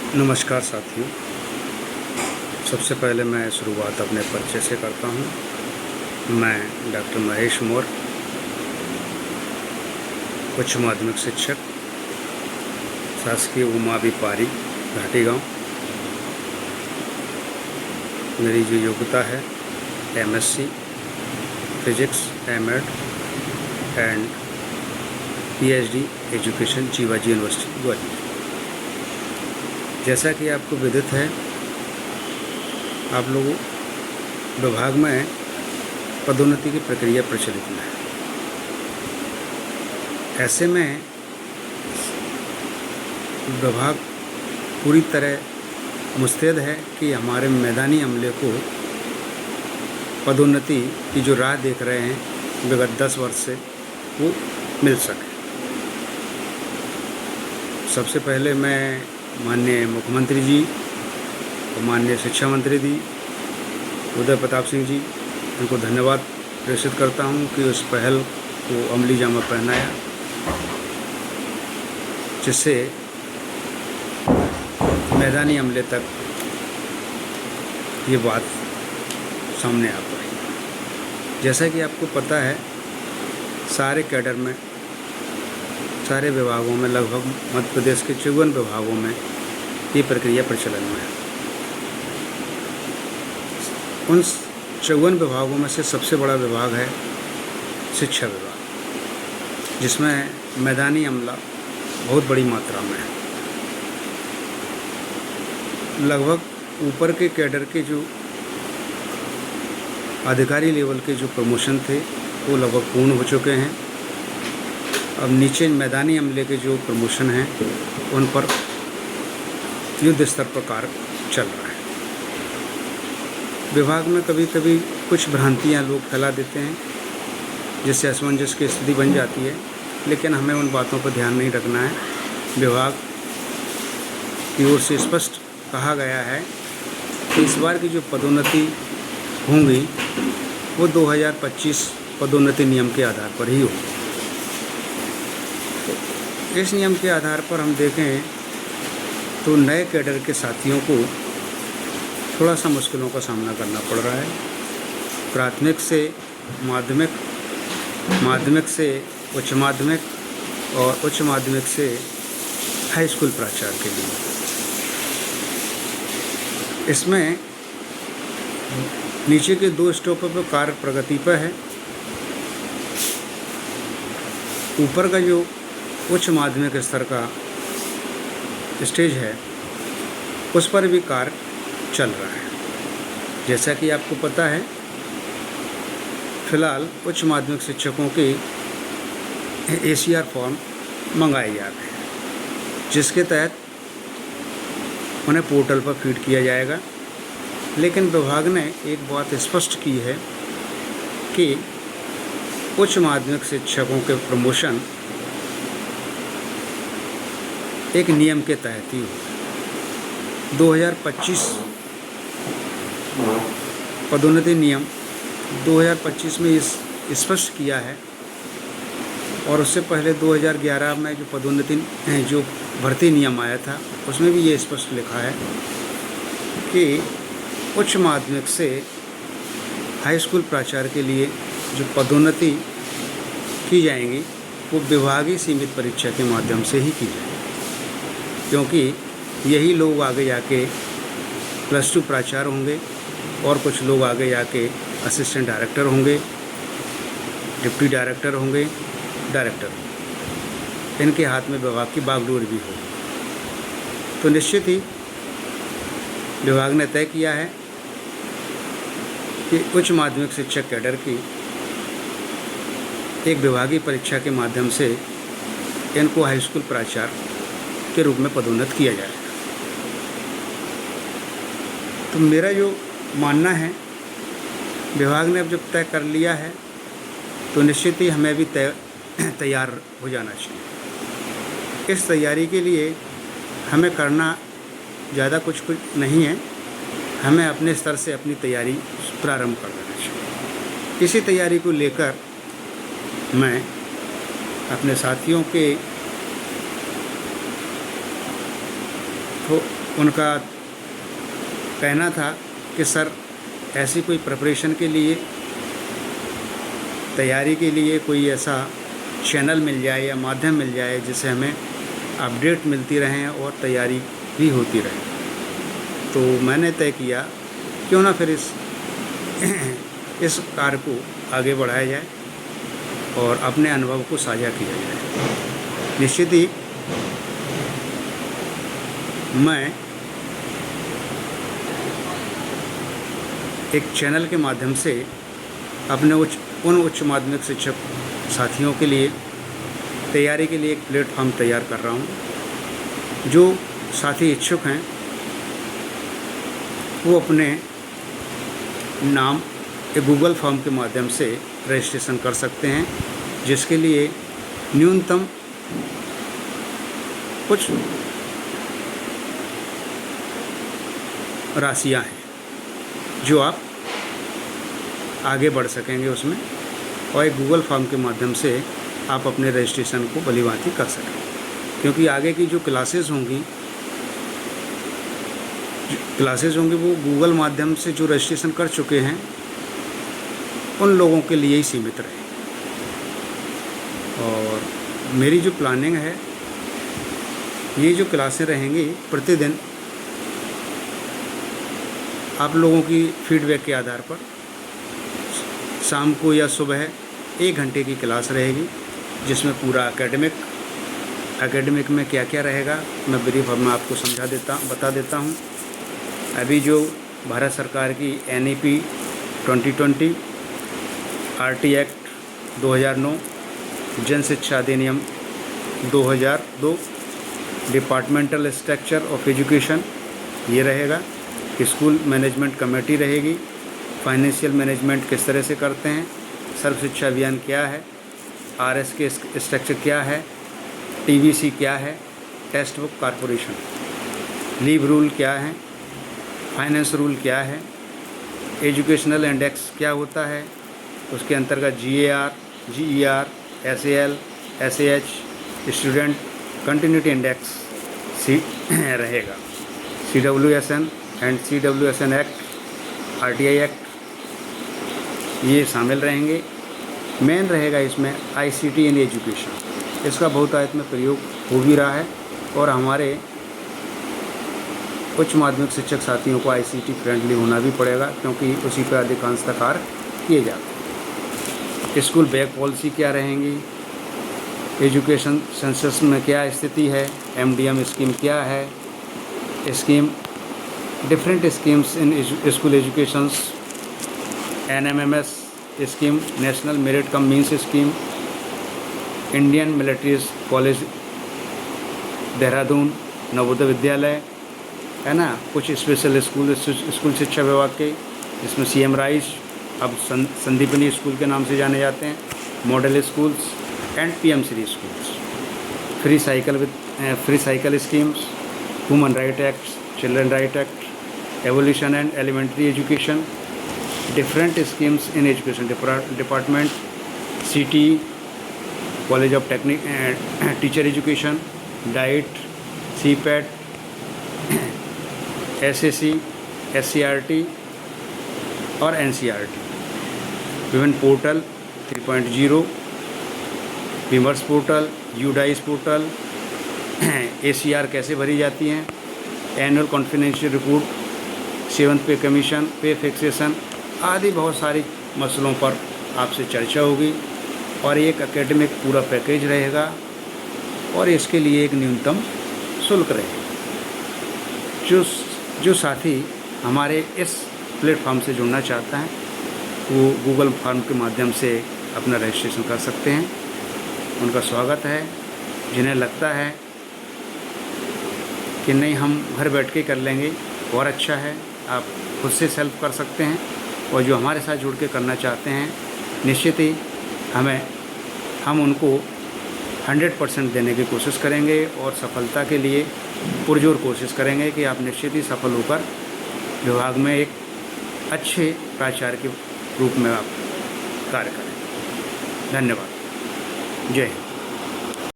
नमस्कार साथियों। सबसे पहले मैं शुरुआत अपने परिचय से करता हूँ। मैं डॉक्टर महेश मौर्य, उच्च माध्यमिक शिक्षक, शासकीय उमा विपारी घाटी गाँव। मेरी जो योग्यता है MSc physics M.Ed and PhD education Jiwaji university Gwalior. जैसा कि आपको विदित है, आप लोगों विभाग में पदोन्नति की प्रक्रिया प्रचलित में है। ऐसे में विभाग पूरी तरह मुस्तैद है कि हमारे मैदानी अमले को पदोन्नति की जो राह देख रहे हैं विगत 10 वर्ष से, वो मिल सके। सबसे पहले मैं माननीय मुख्यमंत्री जी और माननीय शिक्षा मंत्री जी उदय प्रताप सिंह जी, इनको धन्यवाद प्रेषित करता हूं कि उस पहल को अमली जामा पहनाया, जिससे मैदानी अमले तक ये बात सामने आ पाई। जैसा कि आपको पता है, सारे कैडर में, सारे विभागों में, लगभग मध्य प्रदेश के 54 विभागों में ये प्रक्रिया प्रचलन में है। उन 54 विभागों में से सबसे बड़ा विभाग है शिक्षा विभाग, जिसमें मैदानी अमला बहुत बड़ी मात्रा में है। लगभग ऊपर के कैडर के जो अधिकारी लेवल के जो प्रमोशन थे वो लगभग पूर्ण हो चुके हैं। अब नीचे मैदानी अमले के जो प्रमोशन हैं उन पर युद्ध स्तर पर कार्य चल रहा है। विभाग में कभी कभी कुछ भ्रांतियां लोग फैला देते हैं, जिससे असमंजस की स्थिति बन जाती है, लेकिन हमें उन बातों पर ध्यान नहीं रखना है। विभाग की ओर से स्पष्ट कहा गया है कि इस बार की जो पदोन्नति होंगी वो 2025 पदोन्नति नियम के आधार पर ही होगी। इस नियम के आधार पर हम देखें तो नए कैडर के साथियों को थोड़ा सा मुश्किलों का सामना करना पड़ रहा है। प्राथमिक से माध्यमिक, माध्यमिक से उच्च माध्यमिक और उच्च माध्यमिक से हाई स्कूल प्राचार्य के लिए। इसमें नीचे के 2 स्टॉपों पर कार्य प्रगति पर है। ऊपर का जो उच्च माध्यमिक स्तर का स्टेज है उस पर भी कार्य चल रहा है। जैसा कि आपको पता है, फिलहाल उच्च माध्यमिक शिक्षकों के ACR फॉर्म मंगाए जा रहे हैं, जिसके तहत उन्हें पोर्टल पर फीड किया जाएगा। लेकिन विभाग ने एक बात स्पष्ट की है कि उच्च माध्यमिक शिक्षकों के प्रमोशन एक नियम के तहत ही हो। 2025 पदोन्नति नियम 2025 में इस स्पष्ट किया है, और उससे पहले 2011 में जो पदोन्नति जो भर्ती नियम आया था उसमें भी ये स्पष्ट लिखा है कि उच्च माध्यमिक से हाई स्कूल प्राचार्य के लिए जो पदोन्नति की जाएंगी वो विभागीय सीमित परीक्षा के माध्यम से ही की जाएगी, क्योंकि यही लोग आगे जाके +2 प्राचार्य होंगे और कुछ लोग आगे जाके असिस्टेंट डायरेक्टर होंगे, डिप्टी डायरेक्टर होंगे, डायरेक्टर होंगे। इनके हाथ में विभाग की बागडोर भी होगी। तो निश्चित ही विभाग ने तय किया है कि उच्च माध्यमिक शिक्षक कैडर की एक विभागीय परीक्षा के माध्यम से इनको हाई स्कूल प्राचार्य के रूप में पदोन्नत किया जाएगा। तो मेरा जो मानना है, विभाग ने अब जब तय कर लिया है तो निश्चित ही हमें भी तैयार हो जाना चाहिए। इस तैयारी के लिए हमें करना ज़्यादा कुछ नहीं है, हमें अपने स्तर से अपनी तैयारी प्रारंभ कर देना चाहिए। इसी तैयारी को लेकर मैं अपने साथियों के उनका कहना था कि सर ऐसी कोई प्रिपरेशन के लिए, तैयारी के लिए कोई ऐसा चैनल मिल जाए या माध्यम मिल जाए जिससे हमें अपडेट मिलती रहें और तैयारी भी होती रहे। तो मैंने तय किया क्यों ना फिर इस कार्य को आगे बढ़ाया जाए और अपने अनुभव को साझा किया जाए। निश्चित ही मैं एक चैनल के माध्यम से अपने उन उच्च माध्यमिक शिक्षक साथियों के लिए तैयारी के लिए एक प्लेटफॉर्म तैयार कर रहा हूं। जो साथी इच्छुक हैं वो अपने नाम एक गूगल फॉर्म के माध्यम से रजिस्ट्रेशन कर सकते हैं, जिसके लिए न्यूनतम कुछ राशियां हैं जो आप आगे बढ़ सकेंगे उसमें, और एक गूगल फॉर्म के माध्यम से आप अपने रजिस्ट्रेशन को भलीभांति कर सकें। क्योंकि आगे की जो क्लासेस होंगी वो गूगल माध्यम से जो रजिस्ट्रेशन कर चुके हैं उन लोगों के लिए ही सीमित रहे। और मेरी जो प्लानिंग है, ये जो क्लासें रहेंगी प्रतिदिन आप लोगों की फीडबैक के आधार पर शाम को या सुबह 1 घंटे की क्लास रहेगी, जिसमें पूरा एकेडमिक में क्या क्या रहेगा मैं ब्रीफ में आपको बता देता हूँ। अभी जो भारत सरकार की NEP 2020, RT एक्ट 2009, जन शिक्षा अधिनियम 2002, डिपार्टमेंटल स्ट्रक्चर ऑफ एजुकेशन ये रहेगा, स्कूल मैनेजमेंट कमेटी रहेगी, फाइनेंशियल मैनेजमेंट किस तरह से करते हैं, सर्व शिक्षा अभियान क्या है, RS के स्ट्रक्चर क्या है, TBC क्या है, text book corporation, leave rule क्या है, फाइनेंस रूल क्या है, एजुकेशनल इंडेक्स क्या होता है, उसके अंतर्गत GAR, GER, SAL, SAH, student continuity index रहेगा, CWSN and CWSN act, RTI act ये शामिल रहेंगे। मेन रहेगा इसमें ICT इन एजुकेशन, इसका बहुतायत में प्रयोग हो भी रहा है और हमारे उच्च माध्यमिक शिक्षक साथियों को ICT फ्रेंडली होना भी पड़ेगा, क्योंकि उसी पर अधिकांशतः कार्य किए जाते हैं। स्कूल बैग पॉलिसी क्या रहेंगी, एजुकेशन सेंसस में क्या स्थिति है, MDM स्कीम क्या है, scheme different schemes in school educations, NMMS scheme, national merit come means scheme, Indian military college Dehradun, Navodaya Vidyalaya है ना, कुछ स्पेशल स्कूल शिक्षा विभाग के, जिसमें CM राइस अब संदीपनी स्कूल के नाम से जाने जाते हैं, model schools and PM Shri schools, free cycle schemes, human right act, children right act, evolution and elementary education, different schemes in education department, CTE college of teacher education, DIET, CPET, SSC, SCRT और NCRT, विभिन्न portal 3.0, विमर्स portal, UDICE portal, ACR कैसे भरी जाती हैं, annual confidential report, 7th पे commission, पे fixation आदि बहुत सारी मसलों पर आपसे चर्चा होगी और एक एकेडमिक पूरा पैकेज रहेगा और इसके लिए एक न्यूनतम शुल्क रहेगा। जो साथी हमारे इस प्लेटफॉर्म से जुड़ना चाहता है वो गूगल फॉर्म के माध्यम से अपना रजिस्ट्रेशन कर सकते हैं, उनका स्वागत है। जिन्हें लगता है कि नहीं हम घर बैठ के कर लेंगे और अच्छा है, आप खुद से सेल्फ कर सकते हैं, और जो हमारे साथ जुड़ के करना चाहते हैं निश्चित ही हम उनको 100% देने की कोशिश करेंगे और सफलता के लिए पुरजोर कोशिश करेंगे कि आप निश्चित ही सफल होकर विभाग में एक अच्छे प्राचार्य के रूप में आप कार्य करें। धन्यवाद। जय हिंद।